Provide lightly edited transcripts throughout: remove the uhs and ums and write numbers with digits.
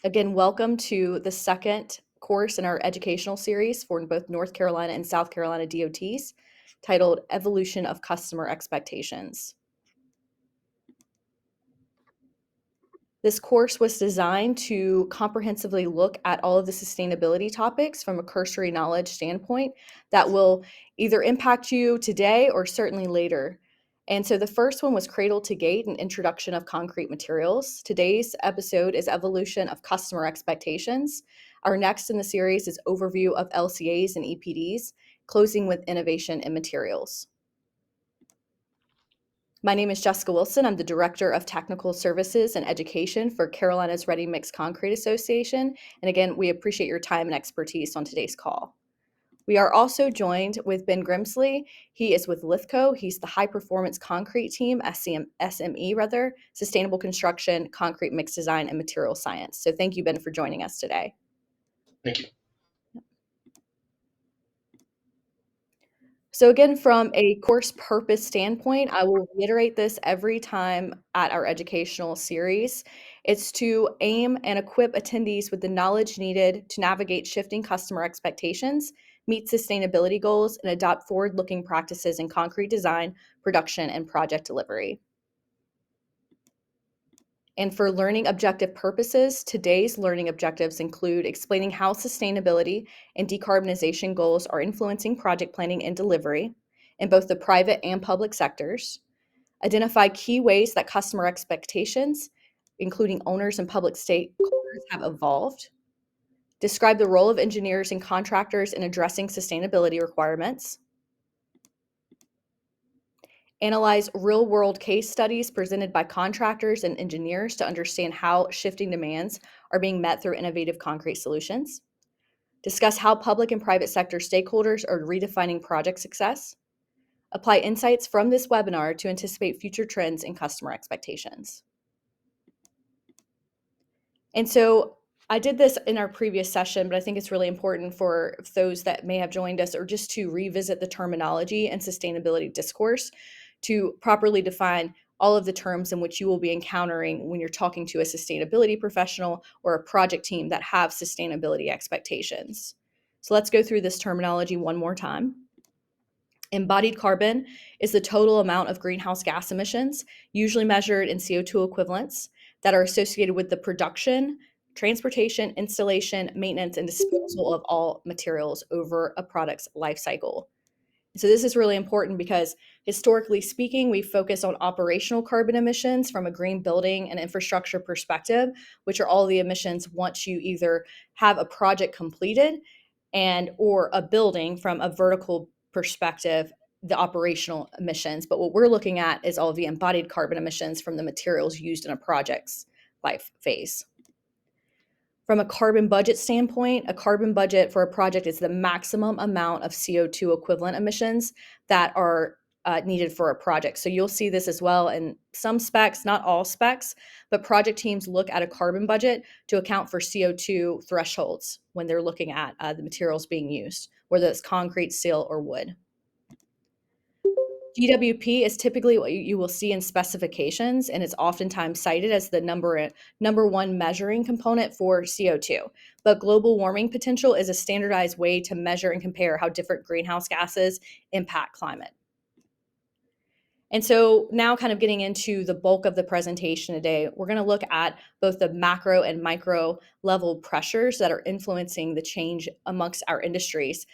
Again, welcome to the second course in our educational series for both North Carolina and South Carolina DOTs, titled Evolution of Customer Expectations. This course was designed to comprehensively look at all of the sustainability topics from a cursory knowledge standpoint that will either impact you today or certainly later. And so the first one was Cradle to Gate, an introduction of concrete materials. Today's episode is Evolution of Customer Expectations. Our next in the series is Overview of LCAs and EPDs, closing with Innovation in Materials. My name is Jessica Wilson. I'm the Director of Technical Services and Education for Carolina's Ready Mix Concrete Association. And again, we appreciate your time and expertise on today's call. We are also joined with Ben Grimsley. He is with Lithco. He's the High Performance Concrete Team, SME rather, Sustainable Construction, Concrete Mix Design, and Material Science. So thank you, Ben, for joining us today. Thank you. So again, from a course purpose standpoint, I will reiterate this every time at our educational series. It's to aim and equip attendees with the knowledge needed to navigate shifting customer expectations, meet sustainability goals, and adopt forward-looking practices in concrete design, production, and project delivery. And for learning objective purposes, today's learning objectives include explaining how sustainability and decarbonization goals are influencing project planning and delivery in both the private and public sectors, identify key ways that customer expectations, including owners and public stakeholders, have evolved, describe the role of engineers and contractors in addressing sustainability requirements, analyze real-world case studies presented by contractors and engineers to understand how shifting demands are being met through innovative concrete solutions, discuss how public and private sector stakeholders are redefining project success, apply insights from this webinar to anticipate future trends and customer expectations. And so I did this in our previous session, but I think it's really important for those that may have joined us or just to revisit the terminology and sustainability discourse to properly define all of the terms in which you will be encountering when you're talking to a sustainability professional or a project team that have sustainability expectations. So let's go through this terminology one more time. Embodied carbon is the total amount of greenhouse gas emissions, usually measured in CO2 equivalents, that are associated with the production, transportation, installation, maintenance, and disposal of all materials over a product's life cycle. So this is really important because historically speaking, we focus on operational carbon emissions from a green building and infrastructure perspective, which are all the emissions once you either have a project completed and or a building from a vertical perspective, the operational emissions. But what we're looking at is all of the embodied carbon emissions from the materials used in a project's life phase. From a carbon budget standpoint, a carbon budget for a project is the maximum amount of CO2 equivalent emissions that are needed for a project. So you'll see this as well in some specs, not all specs, but project teams look at a carbon budget to account for CO2 thresholds when they're looking at the materials being used, whether it's concrete, steel, or wood. GWP is typically what you will see in specifications, and it's oftentimes cited as the number one measuring component for CO2. But global warming potential is a standardized way to measure and compare how different greenhouse gases impact climate. And so now kind of getting into the bulk of the presentation today, we're going to look at both the macro and micro level pressures that are influencing the change amongst our industries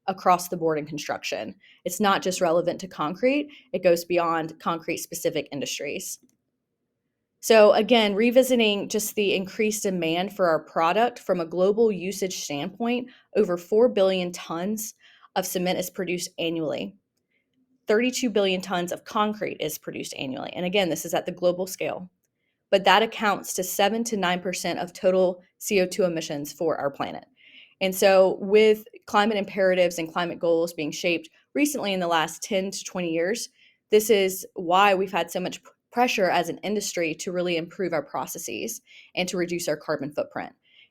across the board in construction. It's not just relevant to concrete, it goes beyond concrete specific industries. So again, revisiting just the increased demand for our product from a global usage standpoint, over 4 billion tons of cement is produced annually. 32 billion tons of concrete is produced annually. And again, this is at the global scale, but that accounts to 7 to 9% of total CO2 emissions for our planet. And so with climate imperatives and climate goals being shaped recently in the last 10 to 20 years, this is why we've had so much pressure as an industry to really improve our processes and to reduce our carbon footprint.